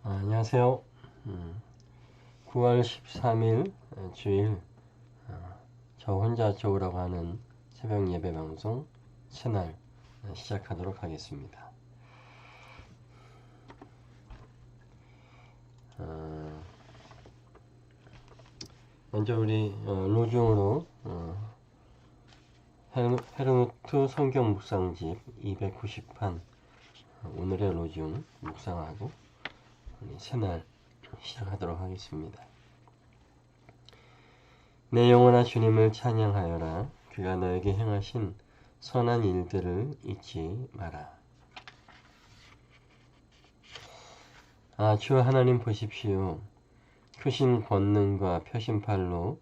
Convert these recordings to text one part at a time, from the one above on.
안녕하세요. 9월 13일 주일 저 혼자 좋으라고 하는 새벽 예배 방송 채널 시작하도록 하겠습니다. 먼저 우리 로중으로 헤르누트 성경 묵상집 290판 오늘의 로중 묵상하고 새날 시작하도록 하겠습니다. 내 영혼아 주님을 찬양하여라. 그가 너에게 행하신 선한 일들을 잊지 마라. 주 하나님 보십시오. 크신 권능과 표심팔로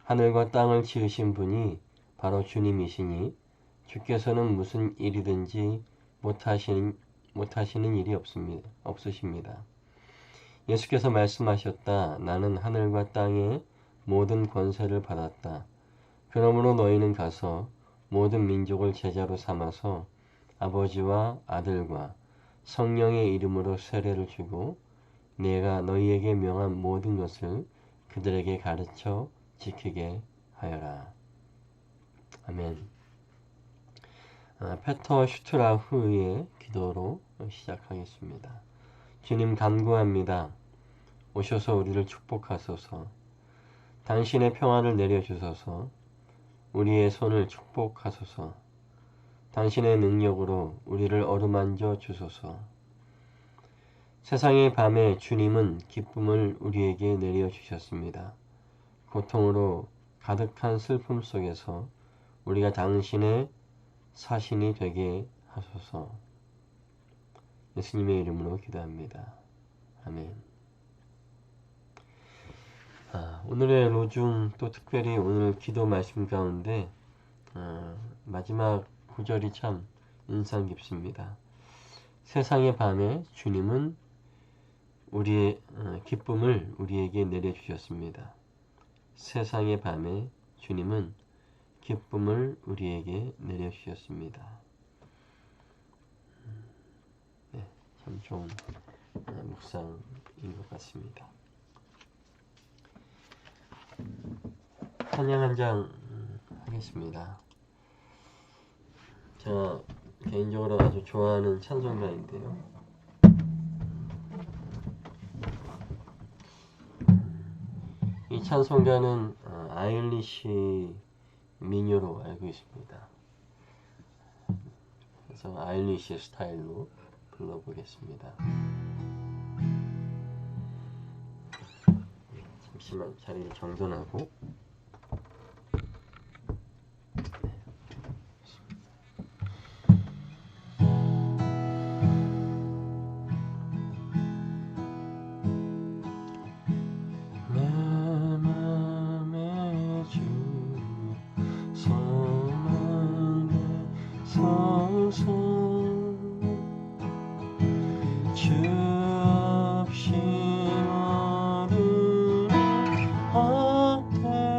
하늘과 땅을 지으신 분이 바로 주님이시니 주께서는 무슨 일이든지 못하시는 일이 없으십니다. 예수께서 말씀하셨다. 나는 하늘과 땅의 모든 권세를 받았다. 그러므로 너희는 가서 모든 민족을 제자로 삼아서 아버지와 아들과 성령의 이름으로 세례를 주고 내가 너희에게 명한 모든 것을 그들에게 가르쳐 지키게 하여라. 아멘. 페터 슈트라후의 기도로 시작하겠습니다. 주님 간구합니다. 오셔서 우리를 축복하소서. 당신의 평안을 내려주소서. 우리의 손을 축복하소서. 당신의 능력으로 우리를 어루만져 주소서. 세상의 밤에 주님은 기쁨을 우리에게 내려주셨습니다. 고통으로 가득한 슬픔 속에서 우리가 당신의 사신이 되게 하소서. 예수님의 이름으로 기도합니다. 아멘. 오늘의 로중 또 특별히 오늘 기도 말씀 가운데 마지막 구절이 참 인상 깊습니다. 세상의 밤에 주님은 우리의 기쁨을 우리에게 내려주셨습니다. 세상의 밤에 주님은 기쁨을 우리에게 내려주셨습니다. 네, 참 좋은 묵상인 것 같습니다. 찬양 한 장 하겠습니다. 제가 개인적으로 아주 좋아하는 찬송가인데요. 이 찬송가는 아일리시 민요로 알고 있습니다. 그래서 아일리시 스타일로 불러보겠습니다. 잠시만 자리를 정돈하고. 주 없이 어른이 어때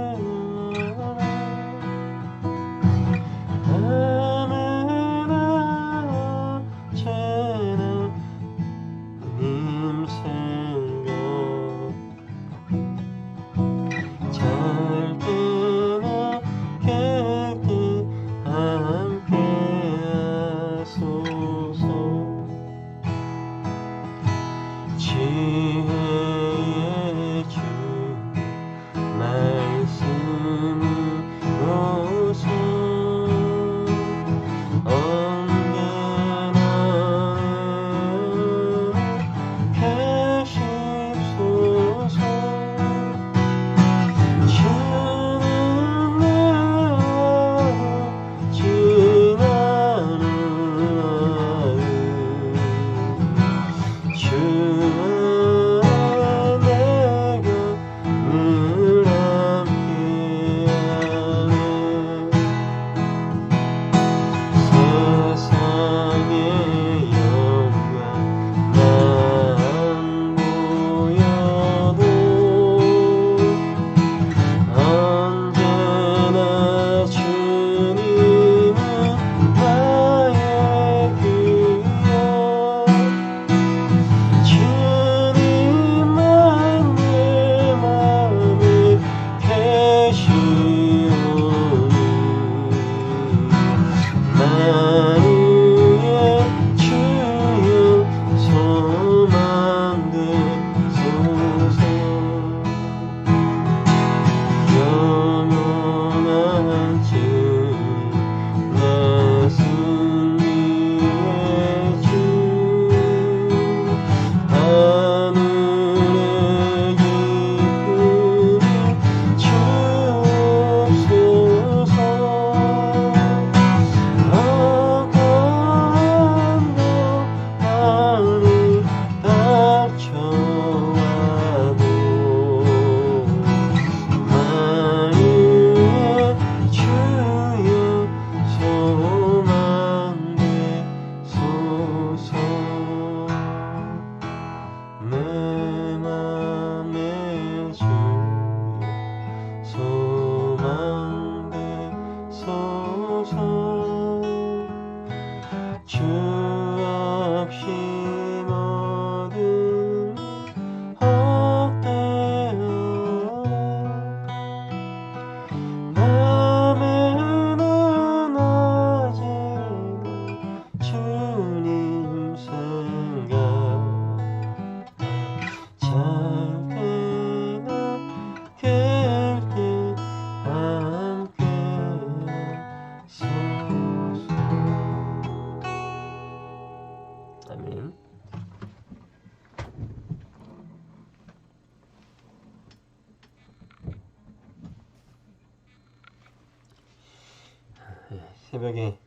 새벽에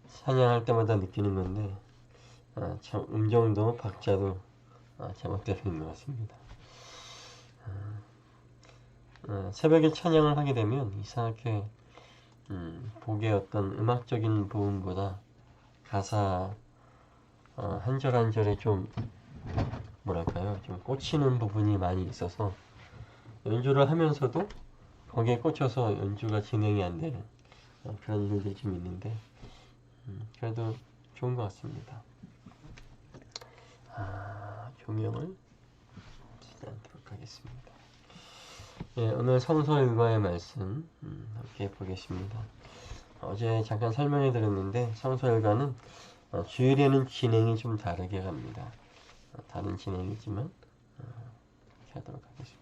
찬양할 때마다 느끼는 건데 참 음정도 박자도 제멋대로 있는 것 같습니다. 새벽에 찬양을 하게 되면 이상하게 곡의 어떤 음악적인 부분보다 가사 한 절 한 절에 좀 뭐랄까요, 좀 꽂히는 부분이 많이 있어서 연주를 하면서도 거기에 꽂혀서 연주가 진행이 안 되는 그런 일들이 좀 있는데 그래도 좋은 것 같습니다. 조명을 켜지 않도록 하겠습니다. 예, 오늘 성서 일과의 말씀 함께 보겠습니다. 어제 잠깐 설명해 드렸는데 성서 일과는 주일에는 진행이 좀 다르게 갑니다. 다른 진행이지만 이렇게 하도록 하겠습니다.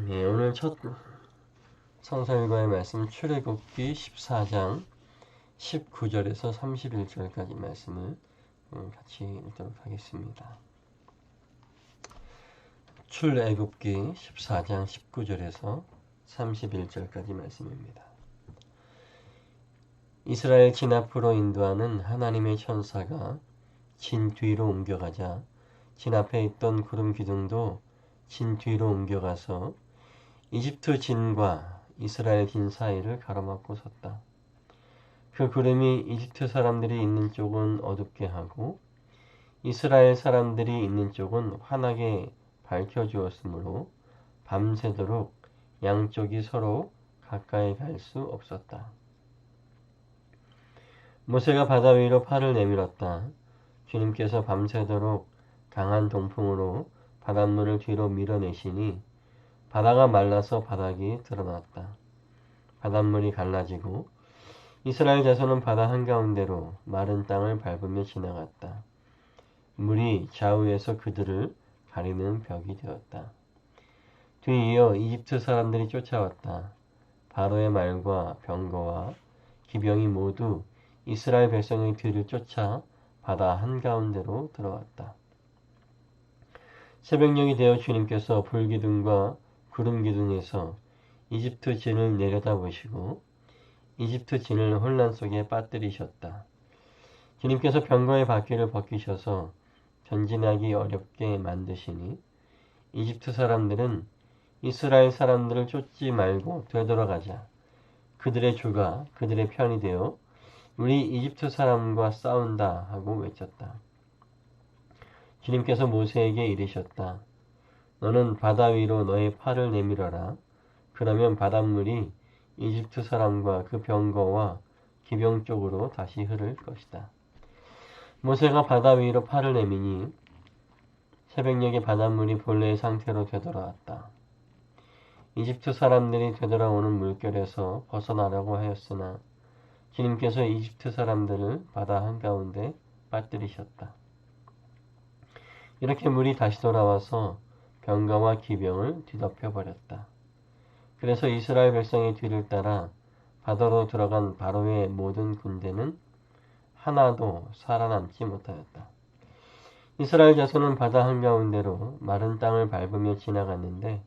네, 오늘 첫 성서일과의 말씀 출애굽기 14장 19절에서 31절까지 말씀을 같이 읽도록 하겠습니다. 출애굽기 14장 19절에서 31절까지 말씀입니다. 이스라엘 진 앞으로 인도하는 하나님의 천사가 진 뒤로 옮겨가자 진 앞에 있던 구름 기둥도 진 뒤로 옮겨가서 이집트 진과 이스라엘 진 사이를 가로막고 섰다. 그 구름이 이집트 사람들이 있는 쪽은 어둡게 하고 이스라엘 사람들이 있는 쪽은 환하게 밝혀주었으므로 밤새도록 양쪽이 서로 가까이 갈 수 없었다. 모세가 바다 위로 팔을 내밀었다. 주님께서 밤새도록 강한 동풍으로 바닷물을 뒤로 밀어내시니 바다가 말라서 바닥이 드러났다. 바닷물이 갈라지고 이스라엘 자손은 바다 한가운데로 마른 땅을 밟으며 지나갔다. 물이 좌우에서 그들을 가리는 벽이 되었다. 뒤이어 이집트 사람들이 쫓아왔다. 바로의 말과 병거와 기병이 모두 이스라엘 백성의 뒤를 쫓아 바다 한가운데로 들어왔다. 새벽녘이 되어 주님께서 불기둥과 구름기둥에서 이집트 진을 내려다보시고 이집트 진을 혼란 속에 빠뜨리셨다. 주님께서 병거의 바퀴를 벗기셔서 전진하기 어렵게 만드시니 이집트 사람들은 이스라엘 사람들을 쫓지 말고 되돌아가자. 그들의 주가 그들의 편이 되어 우리 이집트 사람과 싸운다 하고 외쳤다. 주님께서 모세에게 이르셨다. 너는 바다 위로 너의 팔을 내밀어라. 그러면 바닷물이 이집트 사람과 그 병거와 기병 쪽으로 다시 흐를 것이다. 모세가 바다 위로 팔을 내미니 새벽녘에 바닷물이 본래의 상태로 되돌아왔다. 이집트 사람들이 되돌아오는 물결에서 벗어나려고 하였으나 주님께서 이집트 사람들을 바다 한가운데 빠뜨리셨다. 이렇게 물이 다시 돌아와서 병거와 기병을 뒤덮여 버렸다. 그래서 이스라엘 백성의 뒤를 따라 바다로 들어간 바로의 모든 군대는 하나도 살아남지 못하였다. 이스라엘 자손은 바다 한가운데로 마른 땅을 밟으며 지나갔는데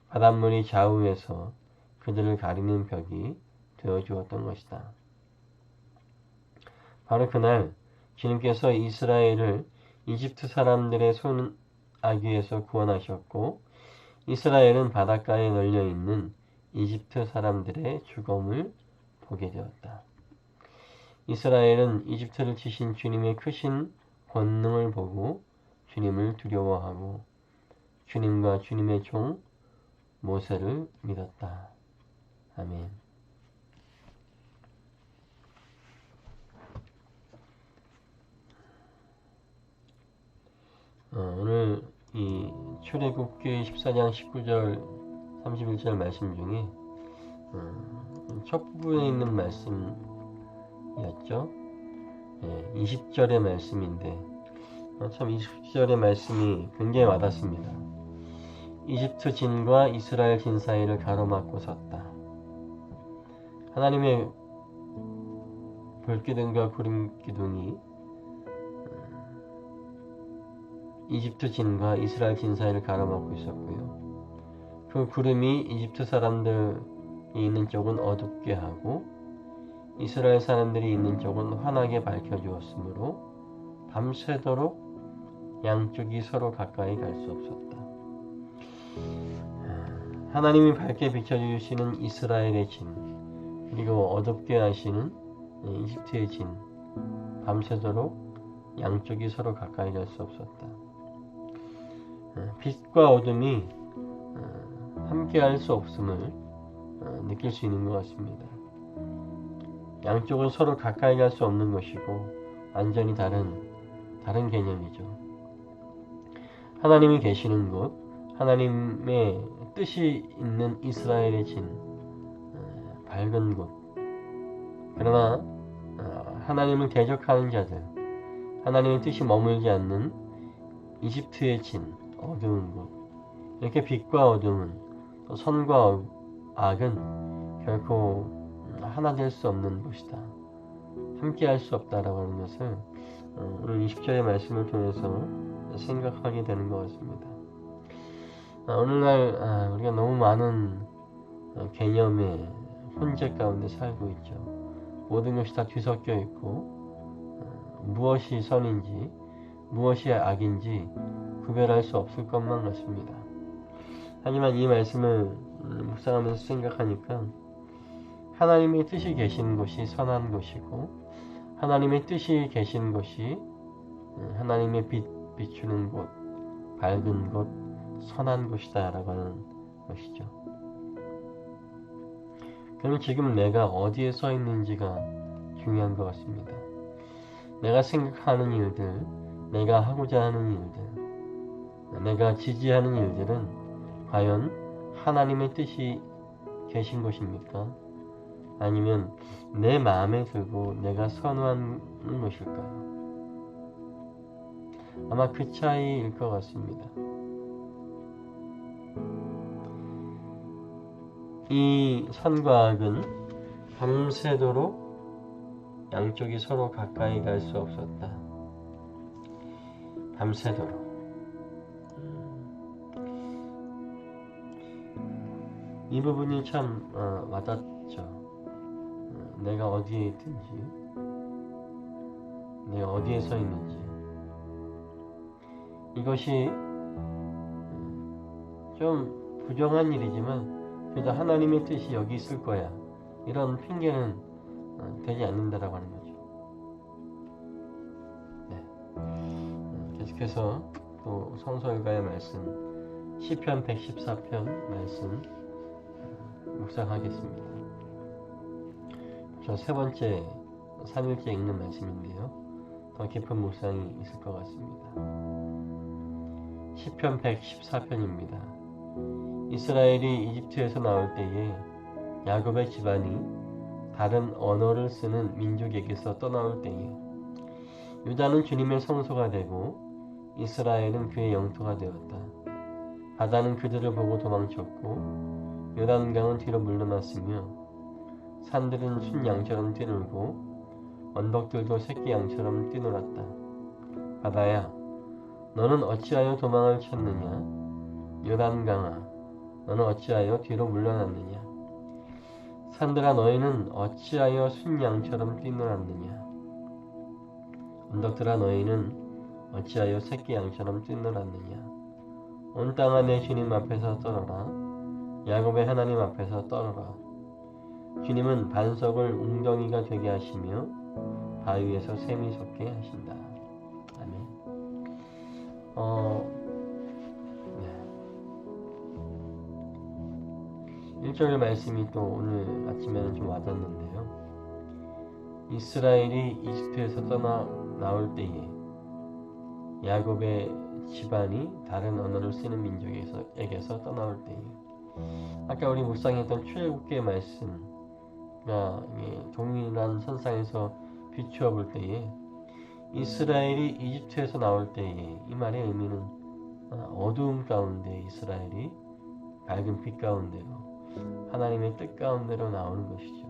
바닷물이 좌우에서 그들을 가리는 벽이 되어주었던 것이다. 바로 그날 주님께서 이스라엘을 이집트 사람들의 손아귀에서 구원하셨고 이스라엘은 바닷가에 널려있는 이집트 사람들의 죽음을 보게 되었다. 이스라엘은 이집트를 치신 주님의 크신 권능을 보고 주님을 두려워하고 주님과 주님의 종 모세를 믿었다. 아멘. 오늘 이 출애굽기 14장 19절 31절 말씀 중에 첫 부분에 있는 말씀이었죠. 20절의 말씀인데 참 20절의 말씀이 굉장히 와닿습니다. 이집트 진과 이스라엘 진 사이를 가로막고 섰다. 하나님의 불기둥과 구름 기둥이 이집트 진과 이스라엘 진 사이를 가로막고 있었고요. 그 구름이 이집트 사람들이 있는 쪽은 어둡게 하고 이스라엘 사람들이 있는 쪽은 환하게 밝혀주었으므로 밤새도록 양쪽이 서로 가까이 갈 수 없었다. 하나님이 밝게 비춰주시는 이스라엘의 진, 그리고 어둡게 하시는 이집트의 진, 밤새도록 양쪽이 서로 가까이 갈 수 없었다. 빛과 어둠이 함께 할 수 없음을 느낄 수 있는 것 같습니다. 양쪽은 서로 가까이 갈 수 없는 것이고 완전히 다른 개념이죠. 하나님이 계시는 곳, 하나님의 뜻이 있는 이스라엘의 진, 밝은 곳. 그러나 하나님을 대적하는 자들, 하나님의 뜻이 머물지 않는 이집트의 진, 어두운 곳. 이렇게 빛과 어둠은, 또 선과 악은 결코 하나 될 수 없는 곳이다. 함께 할 수 없다라고 하는 것을 오늘 20절의 말씀을 통해서 생각하게 되는 것 같습니다. 오늘날 우리가 너무 많은 개념의 혼재 가운데 살고 있죠. 모든 것이 다 뒤섞여 있고 무엇이 선인지 무엇이 악인지 구별할 수 없을 것만 같습니다. 하지만 이 말씀을 묵상하면서 생각하니까 하나님의 뜻이 계신 곳이 선한 곳이고 하나님의 뜻이 계신 곳이 하나님의 빛 비추는 곳, 밝은 곳, 선한 곳이다 라고 하는 것이죠. 그러면 지금 내가 어디에 서 있는지가 중요한 것 같습니다. 내가 생각하는 일들, 내가 하고자 하는 일들, 내가 지지하는 일들은 과연 하나님의 뜻이 계신 것입니까? 아니면 내 마음에 들고 내가 선호하는 것일까요? 아마 그 차이일 것 같습니다. 이 선과 악은 밤새도록 양쪽이 서로 가까이 갈 수 없었다. 밤새도록. 이 부분이 참 와닿죠. 내가 어디에 있든지, 내가 어디에 서 있는지, 이것이 좀 부정한 일이지만 그래도 하나님의 뜻이 여기 있을 거야, 이런 핑계는 되지 않는다라고 하는 거죠. 네. 계속해서 또 성서일가의 말씀, 시편 114편 말씀 묵상하겠습니다. 저 세 번째 3일째 읽는 말씀인데요, 더 깊은 묵상이 있을 것 같습니다. 시편 114편입니다. 이스라엘이 이집트에서 나올 때에 야곱의 집안이 다른 언어를 쓰는 민족에게서 떠나올 때에 유다는 주님의 성소가 되고 이스라엘은 그의 영토가 되었다. 바다는 그들을 보고 도망쳤고 요단강은 뒤로 물러났으며 산들은 순양처럼 뛰놀고 언덕들도 새끼 양처럼 뛰놀았다. 바다야, 너는 어찌하여 도망을 쳤느냐? 요단강아, 너는 어찌하여 뒤로 물러났느냐? 산들아, 너희는 어찌하여 순양처럼 뛰놀았느냐? 언덕들아, 너희는 어찌하여 새끼 양처럼 뛰놀았느냐? 온 땅아, 내 주님 앞에서 떨어라. 야곱의 하나님 앞에서 떨어라. 주님은 반석을 웅덩이가 되게 하시며 바위에서 샘이 솟게 하신다. 아멘. 네. 1절 말씀이 또 오늘 아침에는 좀 와닿는데요. 이스라엘이 이집트에서 나올 때에 야곱의 집안이 다른 언어를 쓰는 민족에게서 떠나올 때에, 아까 우리 묵상했던 출애굽기의 말씀과 동일한 선상에서 비추어 볼 때에 이스라엘이 이집트에서 나올 때에, 이 말의 의미는 어두움 가운데 이스라엘이 밝은 빛 가운데로, 하나님의 뜻 가운데로 나오는 것이죠.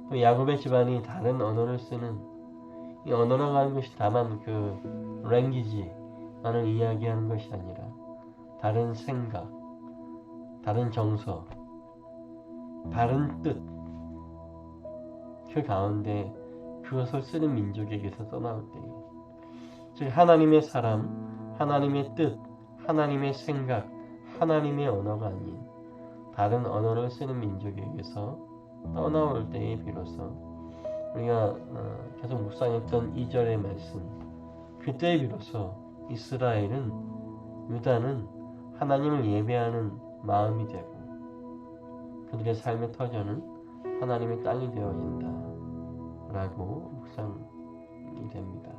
또 야곱의 집안이 다른 언어를 쓰는, 이 언어라고 하는 것이 다만 그 랭귀지만을 이야기하는 것이 아니라 다른 생각, 다른 정서, 다른 뜻, 그 가운데 그것을 쓰는 민족에게서 떠나올 때에, 즉 하나님의 사람, 하나님의 뜻, 하나님의 생각, 하나님의 언어가 아닌 다른 언어를 쓰는 민족에게서 떠나올 때에 비로소 우리가 계속 묵상했던 2절의 말씀, 그때에 비로소 이스라엘은, 유다는 하나님을 예배하는 마음이 되고 그들의 삶의 터전은 하나님의 땅이 되어진다 라고 묵상이 됩니다.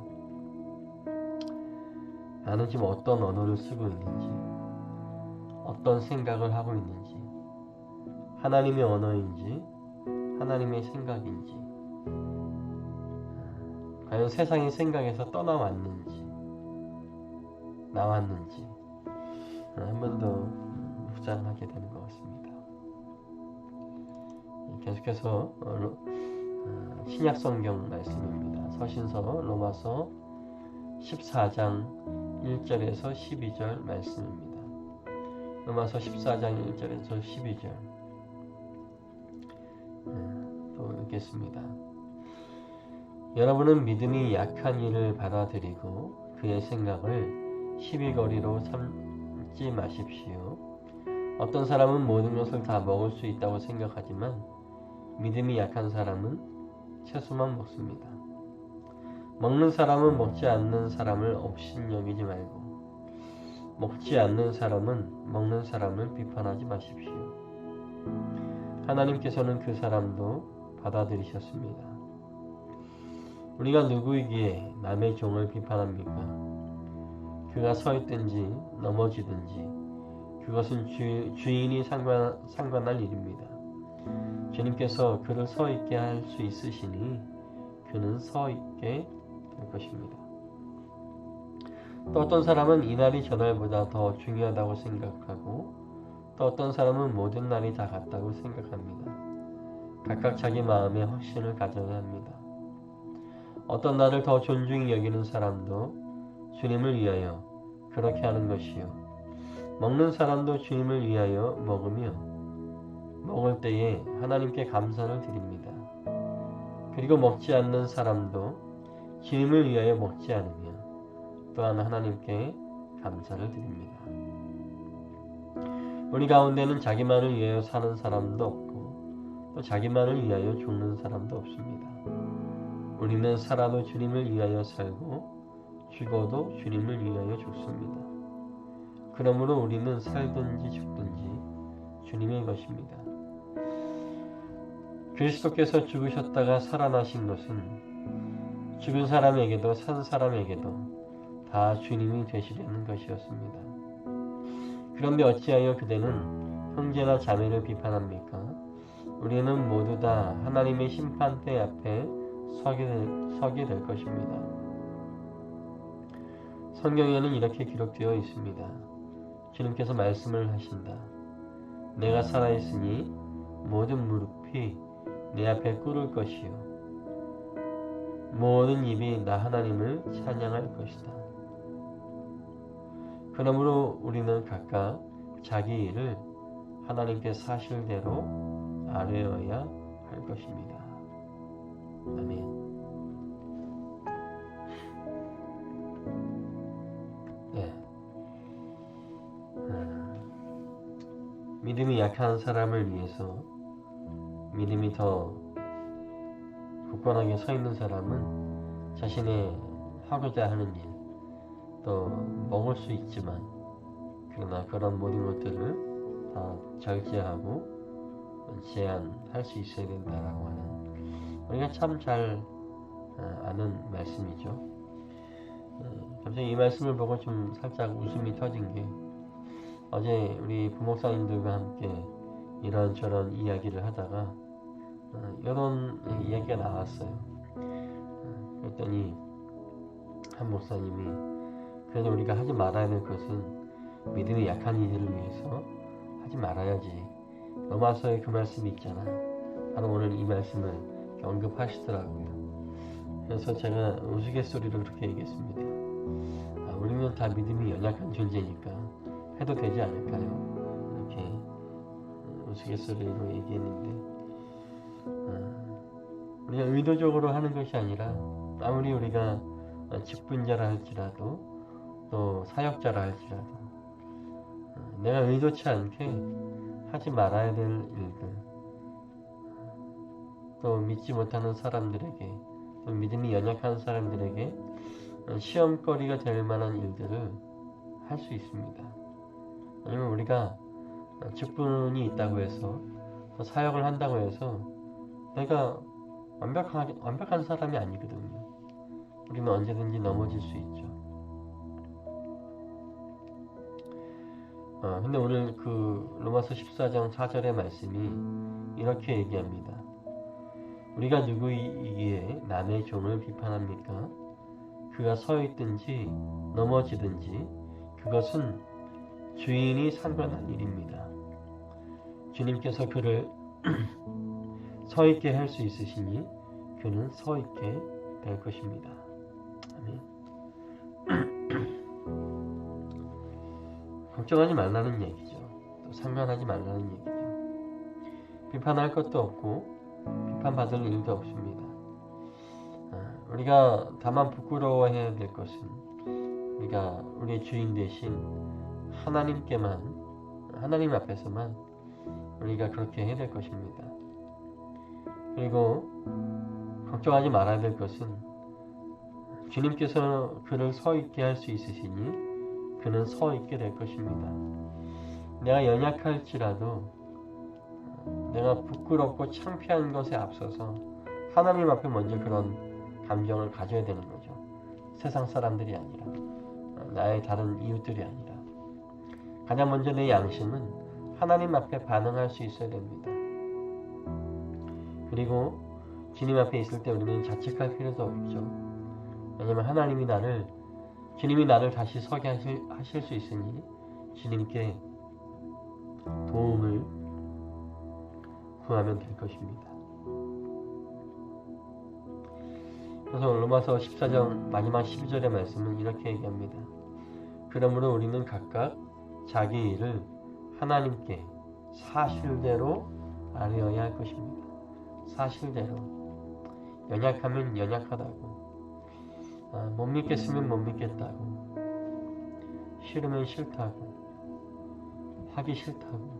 나는 지금 어떤 언어를 쓰고 있는지, 어떤 생각을 하고 있는지, 하나님의 언어인지 하나님의 생각인지, 과연 세상의 생각에서 떠나왔는지 나왔는지 한 번 더 묵상하게 되는 것 같습니다. 계속해서 신약 성경 말씀입니다. 서신서 로마서 14장 1절에서 12절 말씀입니다. 로마서 14장 1절에서 12절 또 읽겠습니다. 여러분은 믿음이 약한 이를 받아들이고 그의 생각을 시비거리로 삼지 마십시오. 어떤 사람은 모든 것을 다 먹을 수 있다고 생각하지만 믿음이 약한 사람은 채소만 먹습니다. 먹는 사람은 먹지 않는 사람을 업신여기지 말고 먹지 않는 사람은 먹는 사람을 비판하지 마십시오. 하나님께서는 그 사람도 받아들이셨습니다. 우리가 누구이기에 남의 종을 비판합니까? 그가 서 있든지 넘어지든지 그것은 주인이 상관할 일입니다. 주님께서 그를 서 있게 할 수 있으시니 그는 서 있게 될 것입니다. 또 어떤 사람은 이날이 저날보다 더 중요하다고 생각하고 또 어떤 사람은 모든 날이 다 같다고 생각합니다. 각각 자기 마음에 확신을 가져야 합니다. 어떤 날을 더 존중히 여기는 사람도 주님을 위하여 그렇게 하는 것이요. 먹는 사람도 주님을 위하여 먹으며 먹을 때에 하나님께 감사를 드립니다. 그리고 먹지 않는 사람도 주님을 위하여 먹지 않으며 또한 하나님께 감사를 드립니다. 우리 가운데는 자기만을 위하여 사는 사람도 없고 또 자기만을 위하여 죽는 사람도 없습니다. 우리는 살아도 주님을 위하여 살고 죽어도 주님을 위하여 죽습니다. 그러므로 우리는 살든지 죽든지 주님의 것입니다. 그리스도께서 죽으셨다가 살아나신 것은 죽은 사람에게도 산 사람에게도 다 주님이 되시려는 것이었습니다. 그런데 어찌하여 그대는 형제나 자매를 비판합니까? 우리는 모두 다 하나님의 심판대 앞에 서게 될 것입니다. 성경에는 이렇게 기록되어 있습니다. 주님께서 말씀을 하신다. 내가 살아있으니 모든 무릎이 내 앞에 꿇을 것이요 모든 입이 나 하나님을 찬양할 것이다. 그러므로 우리는 각각 자기 일을 하나님께 사실대로 아뢰어야 할 것입니다. 아멘. 네. 믿음이 약한 사람을 위해서 믿음이 더 굳건하게 서 있는 사람은 자신의 하고자 하는 일, 또 먹을 수 있지만 그러나 그런 모든 것들을 다 절제하고 제한할 수 있어야 된다라고 하는, 우리가 참 잘 아는 말씀이죠. 갑자기 이 말씀을 보고 좀 살짝 웃음이 터진 게, 어제 우리 부목사님들과 함께 이런저런 이야기를 하다가 이런 이야기가 나왔어요. 그랬더니 한 목사님이, 그래도 우리가 하지 말아야 될 것은 믿음이 약한 이들을 위해서 하지 말아야지. 로마서에 그 말씀이 있잖아. 바로 오늘 이 말씀을 언급하시더라고요. 그래서 제가 우스갯소리로 그렇게 얘기했습니다. 우리는 다 믿음이 연약한 존재니까 해도 되지 않을까요? 이렇게 우스갯소리로 얘기했는데, 우리가 의도적으로 하는 것이 아니라 아무리 우리가 직분자라 할지라도 또 사역자라 할지라도 내가 의도치 않게 하지 말아야 될 일들, 또 믿지 못하는 사람들에게, 또 믿음이 연약한 사람들에게 시험거리가 될 만한 일들을 할 수 있습니다. 왜냐면 우리가 직분이 있다고 해서, 사역을 한다고 해서 내가 완벽한 사람이 아니거든요. 우리는 언제든지 넘어질 수 있죠. 근데 오늘 그 로마서 14장 4절의 말씀이 이렇게 얘기합니다. 우리가 누구이기에 남의 종을 비판합니까? 그가 서 있든지 넘어지든지 그것은 주인이 상관한 일입니다. 주님께서 그를 서 있게 할 수 있으시니 그는 서 있게 될 것입니다. 아멘. 걱정하지 말라는 얘기죠. 또 상관하지 말라는 얘기죠. 비판할 것도 없고 비판받을 일도 없습니다. 우리가 다만 부끄러워해야 될 것은 우리가 우리의 주인 대신 하나님 앞에서만 우리가 그렇게 해야 될 것입니다. 그리고 걱정하지 말아야 될 것은 주님께서 그를 서 있게 할 수 있으시니 그는 서 있게 될 것입니다. 내가 연약할지라도 내가 부끄럽고 창피한 것에 앞서서 하나님 앞에 먼저 그런 감정을 가져야 되는 거죠. 세상 사람들이 아니라, 나의 다른 이웃들이 아니라, 가장 먼저 내 양심은 하나님 앞에 반응할 수 있어야 됩니다. 그리고 주님 앞에 있을 때 우리는 자책할 필요도 없죠. 왜냐하면 주님이 나를 다시 서게 하실 수 있으니 주님께 도움을 구하면 될 것입니다. 그래서 로마서 14장 마지막 12절의 말씀은 이렇게 얘기합니다. 그러므로 우리는 각각 자기 일을 하나님께 사실대로 아뢰어야 할 것입니다. 사실대로. 연약하면 연약하다고, 못 믿겠으면 못 믿겠다고, 싫으면 싫다고, 하기 싫다고.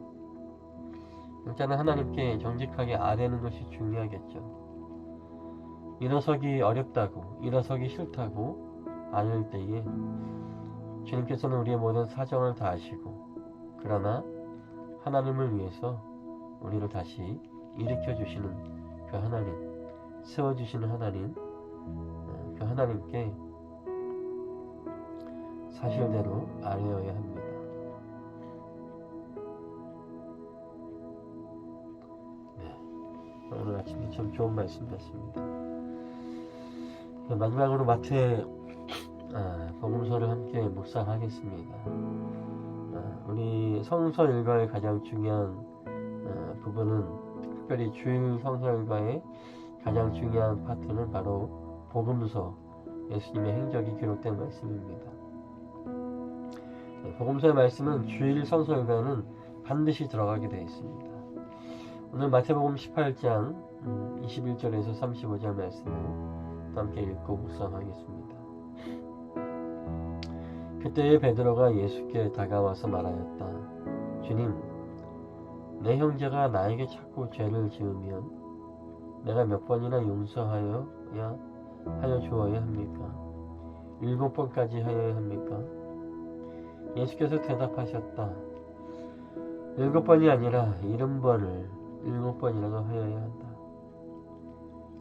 일단은 하나님께 정직하게 아뢰는 것이 중요하겠죠. 일어서기 어렵다고, 일어서기 싫다고 아닐 때에 주님께서는 우리의 모든 사정을 다 아시고, 그러나 하나님을 위해서 우리를 다시 일으켜주시는 그 하나님, 세워주시는 하나님, 그 하나님께 사실대로 아뢰어야 합니다. 오늘 아침에 참 좋은 말씀이었습니다. 마지막으로 마태 복음서를 함께 묵상하겠습니다. 우리 성서 일과의 가장 중요한 부분은, 특별히 주일 성서 일과의 가장 중요한 파트는 바로 복음서, 예수님의 행적이 기록된 말씀입니다. 복음서의 말씀은 주일 성서 일과에는 반드시 들어가게 되어 있습니다. 오늘 마태복음 18장 21절에서 35절 말씀을 함께 읽고 묵상하겠습니다. 그때에 베드로가 예수께 다가와서 말하였다. 주님, 내 형제가 나에게 자꾸 죄를 지으면 내가 몇 번이나 용서하여 주어야 합니까? 7번까지 하여야 합니까? 예수께서 대답하셨다. 7번이 아니라 70번을 7번이라도 하여야 한다.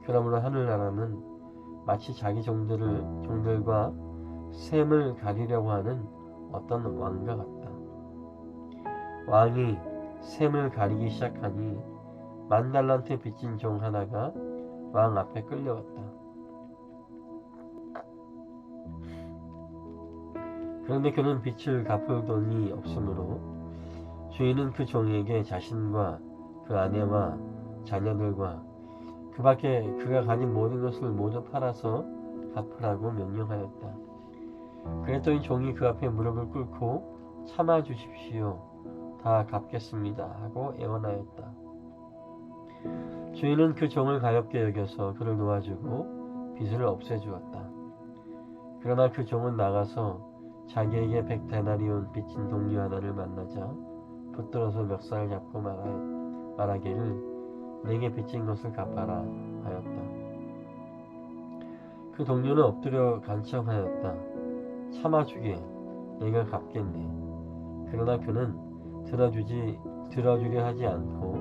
그러므로 하늘나라는 마치 자기 종들과 셈을 가리려고 하는 어떤 왕과 같다. 왕이 셈을 가리기 시작하니 10,000달란트 빚진 종 하나가 왕 앞에 끌려왔다. 그런데 그는 빚을 갚을 돈이 없으므로 주인은 그 종에게 자신과 그 아내와 자녀들과 그 밖에 그가 가진 모든 것을 모두 팔아서 갚으라고 명령하였다. 그랬더니 종이 그 앞에 무릎을 꿇고 참아 주십시오. 다 갚겠습니다. 하고 애원하였다. 주인은 그 종을 가엾게 여겨서 그를 놓아주고 빚을 없애주었다. 그러나 그 종은 나가서 자기에게 100데나리온 빚진 동료 하나를 만나자 붙들어서 멱살을 잡고 말하기를 내게 빚진 것을 갚아라 하였다. 그 동료는 엎드려 간청하였다. 참아주게 내가 갚겠네. 그러나 그는 들어주려 하지 않고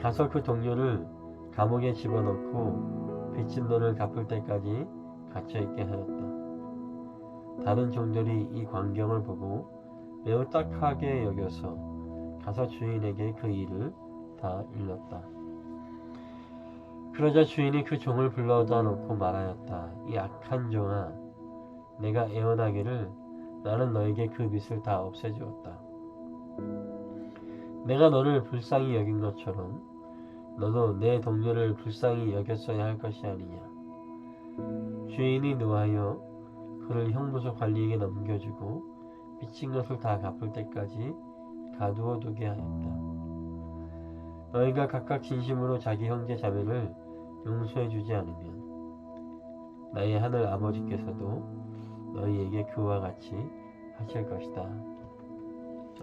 가서 그 동료를 감옥에 집어넣고 빚진 돈을 갚을 때까지 갇혀있게 하였다. 다른 종들이 이 광경을 보고 매우 딱하게 여겨서 가서 주인에게 그 일을 다 일렀다. 그러자 주인이 그 종을 불러다 놓고 말하였다. 이 악한 종아, 내가 애원하기를 나는 너에게 그 빚을 다 없애주었다. 내가 너를 불쌍히 여긴 것처럼 너도 내 동료를 불쌍히 여겼어야 할 것이 아니냐. 주인이 노하여 그를 형무소 관리에게 넘겨주고 빚진 것을 다 갚을 때까지 가두어 두게 하였다. 너희가 각각 진심으로 자기 형제 자매를 용서해 주지 않으면 나의 하늘 아버지께서도 너희에게 그와 같이 하실 것이다.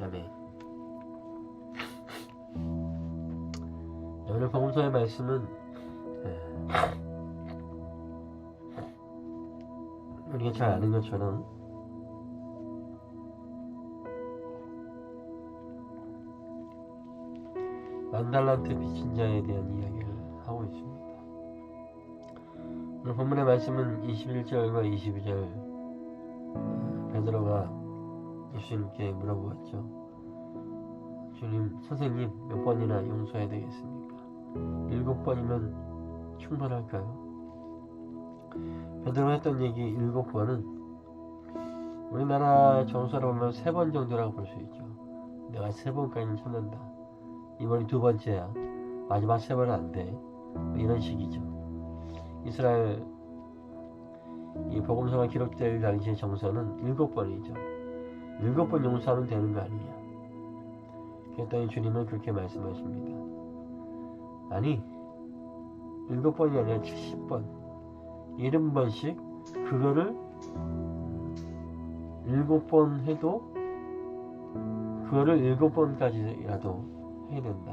아멘. 오늘 복음서의 말씀은 우리가 잘 아는 것처럼 만달란트 빚진 자에 대한 이야기를 하고 있습니다. 오늘 본문의 말씀은 21절과 22절 베드로가 예수님께 물어보았죠. 주님, 선생님 몇 번이나 용서해야 되겠습니까? 7번이면 충분할까요? 베드로가 했던 얘기 7번은 우리나라 정서로 보면 3번 정도라고 볼 수 있죠. 내가 3번까지는 참는다. 이번이 2번째야. 마지막 3번은 안 돼. 이런 식이죠. 이스라엘 이 복음서가 기록될 당시의 정서는 7번이죠. 7번 용서하면 되는 거 아니냐. 그랬더니 주님은 그렇게 말씀하십니다. 아니 7번이 아니라 70번 70번씩 그거를 7번 해도 그거를 7번까지라도 해야 된다.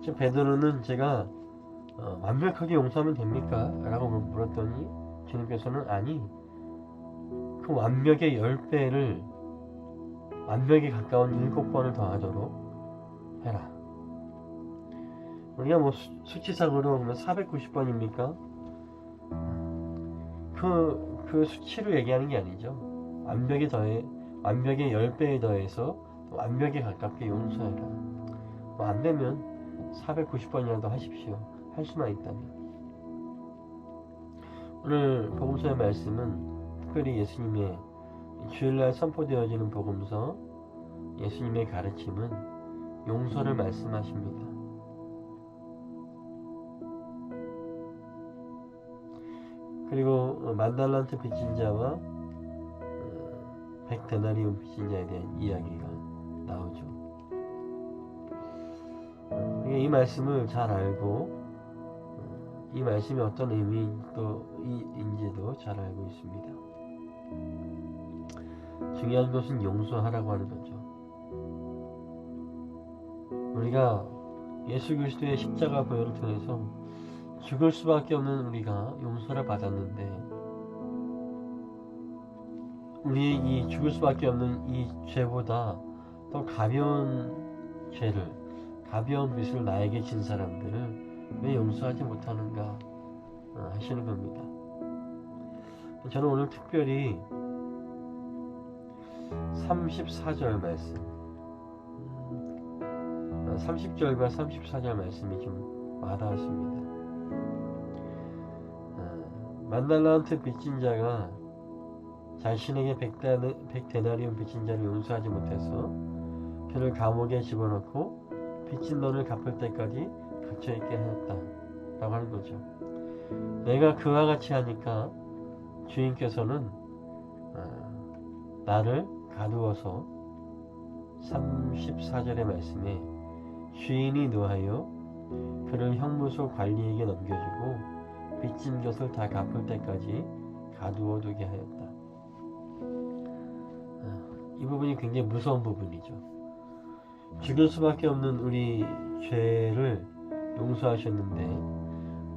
즉 베드로는 제가 완벽하게 용서하면 됩니까? 라고 물었더니 주님께서는 아니 그 완벽의 10배를 완벽에 가까운 7번을 더하도록 해라. 우리가 뭐 수치상으로 보면 490번입니까? 그 수치로 얘기하는 게 아니죠. 완벽의 10배에 더해서 완벽에 가깝게 용서해라. 뭐 안 되면 490번이라도 하십시오. 할 수만 있다면. 오늘 복음서의 말씀은 특별히 예수님의 주일날 선포되어지는 복음서 예수님의 가르침은 용서를 말씀하십니다. 그리고 만달란트 빚진 자와 100데나리온 빚진 자에 대한 이야기가 나오죠. 이 말씀을 잘 알고 이 말씀이 어떤 의미인지도 잘 알고 있습니다. 중요한 것은 용서하라고 하는 거죠. 우리가 예수 그리스도의 십자가 보혈을 통해서 죽을 수밖에 없는 우리가 용서를 받았는데 우리의 이 죽을 수밖에 없는 이 죄보다 더 가벼운 죄를 가벼운 빚을 나에게 진 사람들을 왜 용서하지 못하는가 하시는 겁니다. 저는 오늘 특별히 34절 말씀 30절과 34절 말씀이 좀 와닿았습니다. 만달란트 빚진 자가 자신에게 100데나리온 빚진 자를 용서하지 못해서 그를 감옥에 집어넣고 빚진 돈을 갚을 때까지 갇혀있게 하였다. 라고 하는 거죠. 내가 그와 같이 하니까 주인께서는 나를 가두어서 34절의 말씀에 주인이 노하여 그를 형무소 관리에게 넘겨주고 빚진 것을 다 갚을 때까지 가두어 두게 하였다. 이 부분이 굉장히 무서운 부분이죠. 죽일 수밖에 없는 우리 죄를 용서하셨는데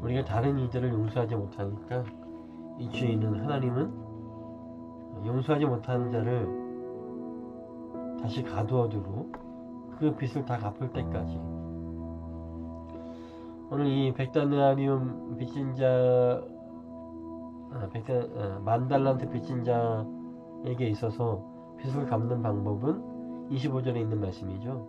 우리가 다른 이들을 용서하지 못하니까 이 주인은, 하나님은 용서하지 못하는 자를 다시 가두어두고 그 빚을 다 갚을 때까지. 오늘 이 백다나리움 빚진 자, 만 달란트 빚진 자에게 있어서 빚을 갚는 방법은 25절에 있는 말씀이죠.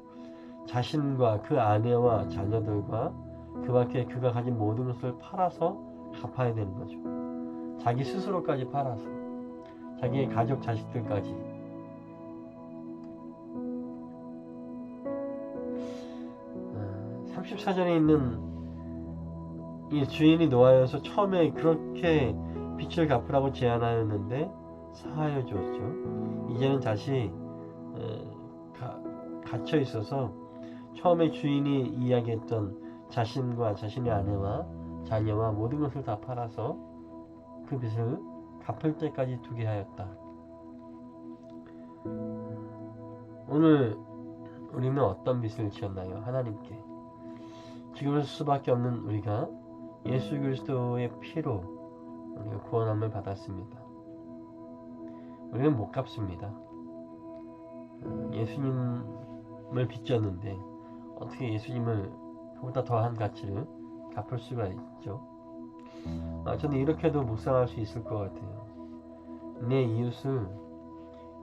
자신과 그 아내와 자녀들과 그 밖에 그가 가진 모든 것을 팔아서 갚아야 되는 거죠. 자기 스스로까지 팔아서, 자기의 가족 자식들까지. 34절에 있는 이 주인이 노하여서 처음에 그렇게 빚을 갚으라고 제안하였는데 사하여 주었죠. 이제는 다시 갇혀 있어서 처음에 주인이 이야기했던 자신과 자신의 아내와 자녀와 모든 것을 다 팔아서 그 빚을 갚을 때까지 두게 하였다. 오늘 우리는 어떤 빚을 지었나요? 하나님께. 죽을 수밖에 없는 우리가 예수 그리스도의 피로 우리가 구원함을 받았습니다. 우리는 못 갚습니다. 예수님을 빚졌는데 어떻게 예수님을 그보다 더한 가치를 갚을 수가 있죠? 저는 이렇게도 묵상할 수 있을 것 같아요. 내 이웃을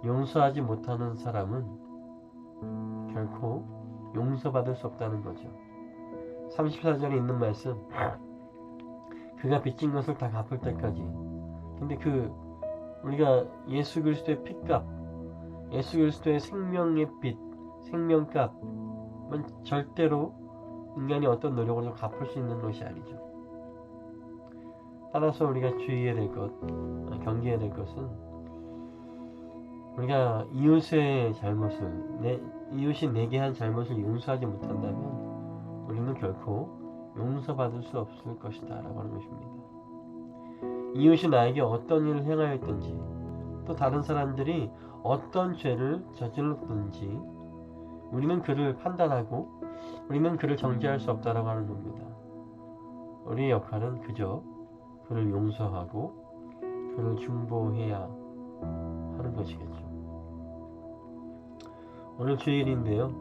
용서하지 못하는 사람은 결코 용서받을 수 없다는 거죠. 34절에 있는 말씀, 그가 빚진 것을 다 갚을 때까지. 근데 우리가 예수 그리스도의 핏값, 예수 그리스도의 생명의 빚, 생명값은 절대로 인간이 어떤 노력으로 갚을 수 있는 것이 아니죠. 따라서 우리가 주의해야 될 것, 경계해야 될 것은 우리가 이웃의 잘못을, 이웃이 내게 한 잘못을 용서하지 못한다면 우리는 결코 용서받을 수 없을 것이다 라고 하는 것입니다. 이웃이 나에게 어떤 일을 행하였든지 또 다른 사람들이 어떤 죄를 저질렀든지 우리는 그를 판단하고 우리는 그를 정죄할 수 없다라고 하는 겁니다. 우리의 역할은 그저 그를 용서하고 그를 중보해야 하는 것이겠죠. 오늘 주일인데요.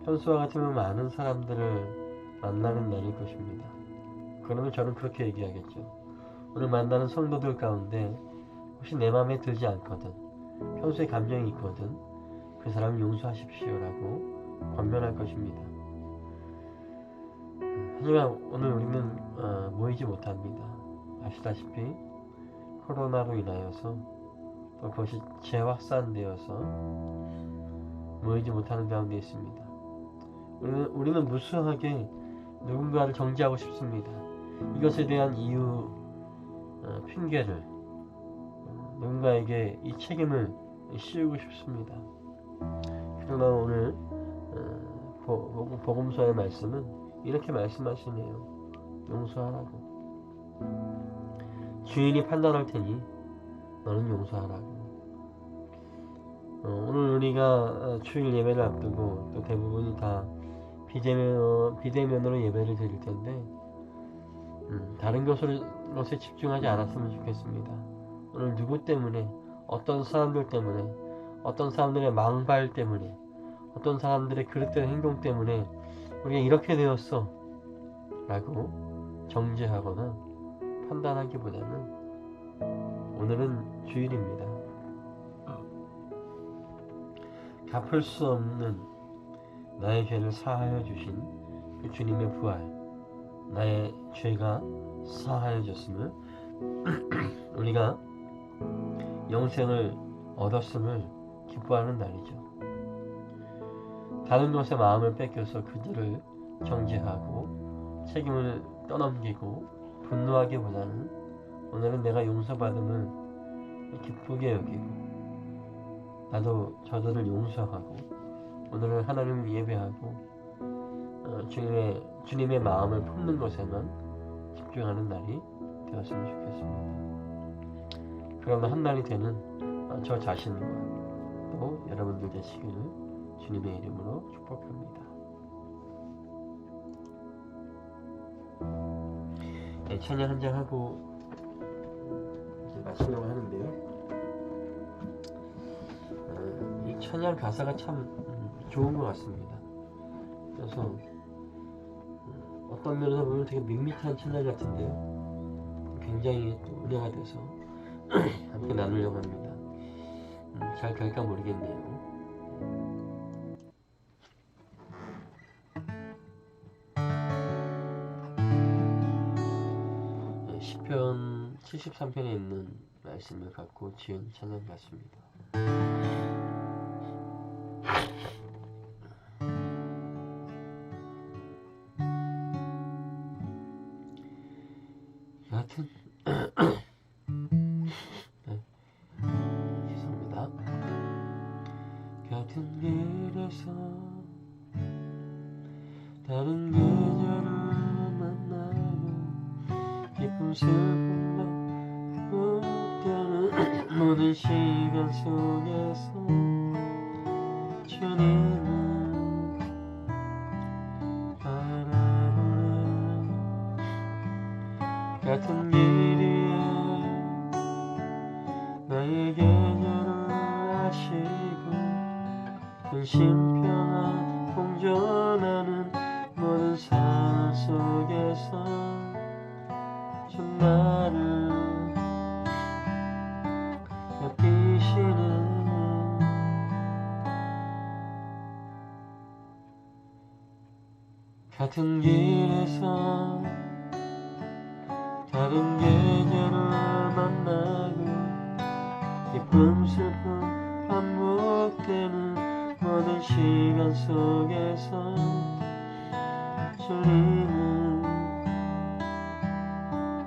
평소와 같으면 많은 사람들을 만나는 날일 것입니다. 그러면 저는 그렇게 얘기하겠죠. 오늘 만나는 성도들 가운데 혹시 내 마음에 들지 않거든, 평소에 감정이 있거든, 그 사람을 용서하십시오라고 권면할 것입니다. 하지만 오늘 우리는 모이지 못합니다. 아시다시피 코로나로 인하여서 또 그것이 재확산되어서 모이지 못하는 가운데 있습니다. 우리는 무수하게 누군가를 정죄하고 싶습니다. 이것에 대한 이유, 핑계를 누군가에게 이 책임을 씌우고 싶습니다. 그러나 오늘 복음서의 말씀은 이렇게 말씀하시네요. 용서하라고. 주인이 판단할 테니 너는 용서하라고. 오늘 우리가 주일 예배를 앞두고 또 대부분이 다 비대면으로 예배를 드릴 텐데 다른 것에 집중하지 않았으면 좋겠습니다. 오늘 누구 때문에, 어떤 사람들 때문에, 어떤 사람들의 망발 때문에, 어떤 사람들의 그릇된 행동 때문에 우리가 이렇게 되었어 라고 정죄하거나 판단하기보다는 오늘은 주일입니다. 갚을 수 없는 나의 죄를 사하여 주신 그 주님의 부활, 나의 죄가 사하여졌음을 우리가 영생을 얻었음을 기뻐하는 날이죠. 다른 것에 마음을 뺏겨서 그들을 정죄하고 책임을 떠넘기고 분노하기보다는 오늘은 내가 용서받음을 기쁘게 여기고 나도 저들을 용서하고 오늘은 하나님을 예배하고 주님의 마음을 품는 것에만 집중하는 날이 되었으면 좋겠습니다. 그러면 한 날이 되는 저 자신과 또 여러분들 되시기를 주님의 이름으로 축복합니다. 네, 찬양 한 장 하고 이제 마치려고 하는데요. 이 찬양 가사가 참 좋은 것 같습니다. 그래서 어떤 면에서 보면 되게 밋밋한 찬양 같은데요. 굉장히 또 은혜가 돼서 함께 나누려고 합니다. 잘 될까 모르겠네요. 시편 73편에 있는 말씀을 갖고 지은 찬양 같습니다. 여하튼 죄송합니다. 같은 길에서 다른 계절을 만나고 기쁨 슬픔 반복되는 모든 시간 속에서 주님을 바라보네. 같은 길 위에 나의 계절을 아시고 근심평안 공존하는 모든 상황 속에서 주 나를 살피시는 같은 길에서 다른 계절을 만나고 기쁨 슬픔 반복되는 모든 시간 속에서 주님은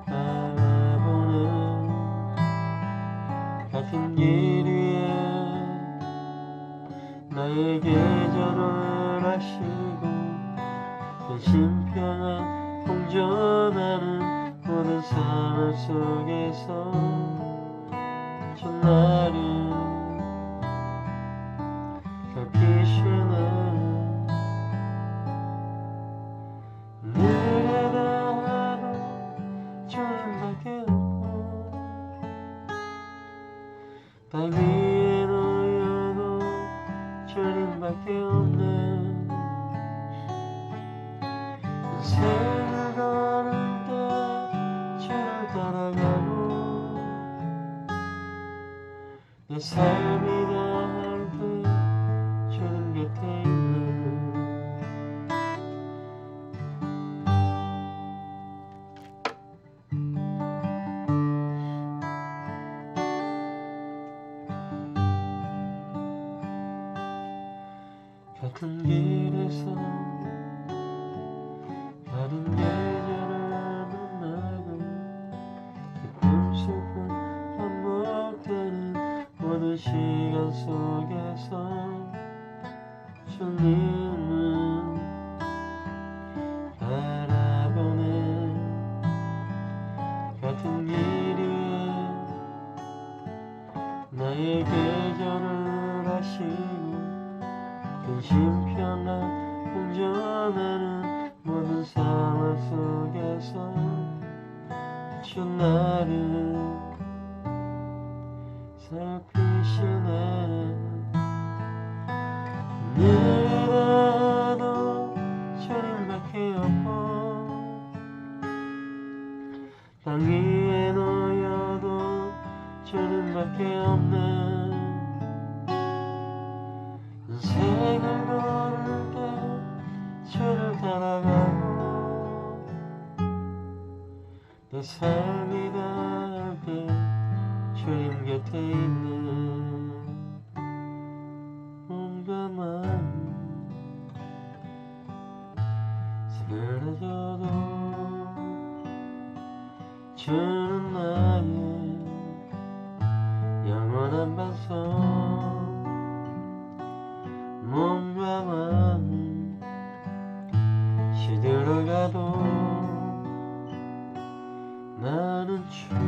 바라보는 같은 길 위에 나의 계절을 아시고 근심평안 공존하는 모든 상황 속에서 주 나를 살피시는 내가 주님밖에 없고 땅 위에 놓여도 주님밖에 없네. 인생을 걸을 때 주를 따라가고 내 삶이 다할 때 주님 곁에 있네. 같은 길에서 다른 계절을 만나고 기쁨 슬픔 반복되는 모든 시간 속에서 주님은 바라보네. 같은 길 위에 나의 계절을 아시고 근심평안 공존하는 모든 상황 속에서 주 나를 살피시네. 내가도 주님밖에 없고 땅 위에 놓여도 주님밖에 없네. 인생을 걸을 때 주를 따라가고 내 삶이 닿을 때 주님 곁에 있는 온갖만 사그라져도 주는 나의 영원한 반석 몸과 마음 시들어가도 나는 주를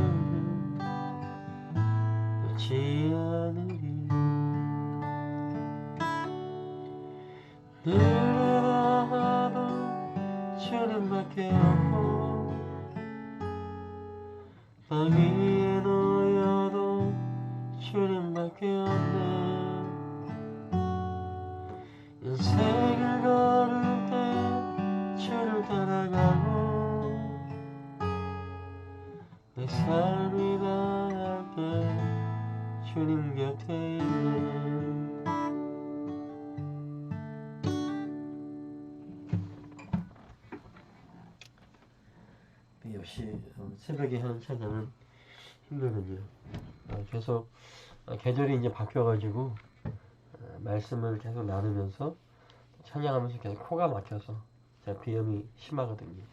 놓지 않으리 누구라 하도 주님밖에 없고 땅 위에 놓여도 주님밖에 없네 인생을 걸을 때 주를 따라가고 내 삶이 다할 때 주님 곁에 있네 역시 새벽에 하는 찬양은 힘들군요. 계속 계절이 이제 바뀌어가지고 말씀을 계속 나누면서 찬양하면서 계속 코가 막혀서 제가 비염이 심하거든요.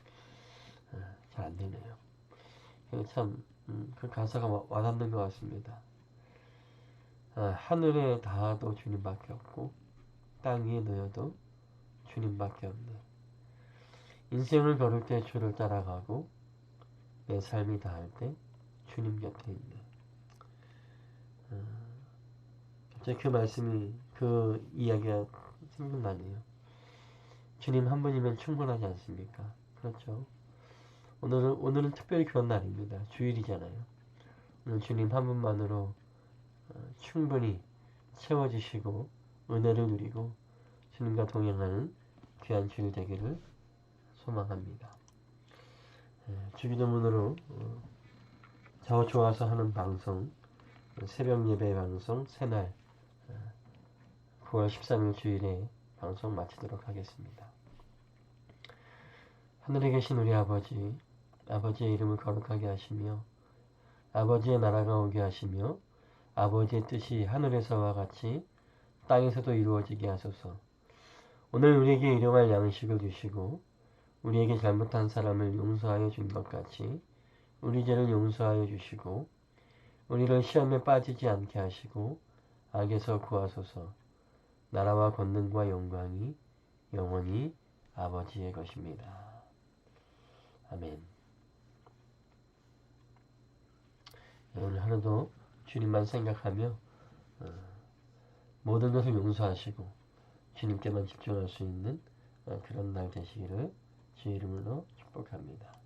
잘 안 되네요. 참 그 가사가 와닿는 것 같습니다. 하늘에 닿아도 주님밖에 없고 땅 위에 놓여도 주님밖에 없네. 인생을 걸을 때 주를 따라가고 내 삶이 닿을 때 주님 곁에 있네. 갑자기 그 말씀이 그 이야기가 생각나네요. 주님 한 분이면 충분하지 않습니까? 그렇죠. 오늘은 특별히 그런 날입니다. 주일이잖아요. 오늘 주님 한 분만으로 충분히 채워주시고 은혜를 누리고 주님과 동행하는 귀한 주일 되기를 소망합니다. 주기도문으로 저 좋아서 하는 방송 새벽 예배 방송 새날 9월 13일 주일에 방송 마치도록 하겠습니다. 하늘에 계신 우리 아버지, 아버지의 이름을 거룩하게 하시며 아버지의 나라가 오게 하시며 아버지의 뜻이 하늘에서와 같이 땅에서도 이루어지게 하소서. 오늘 우리에게 일용할 양식을 주시고 우리에게 잘못한 사람을 용서하여 준 것 같이 우리 죄를 용서하여 주시고 우리를 시험에 빠지지 않게 하시고 악에서 구하소서. 나라와 권능과 영광이 영원히 아버지의 것입니다. 아멘. 오늘 하루도 주님만 생각하며 모든 것을 용서하시고 주님께만 집중할 수 있는 그런 날 되시기를 주의 이름으로 축복합니다.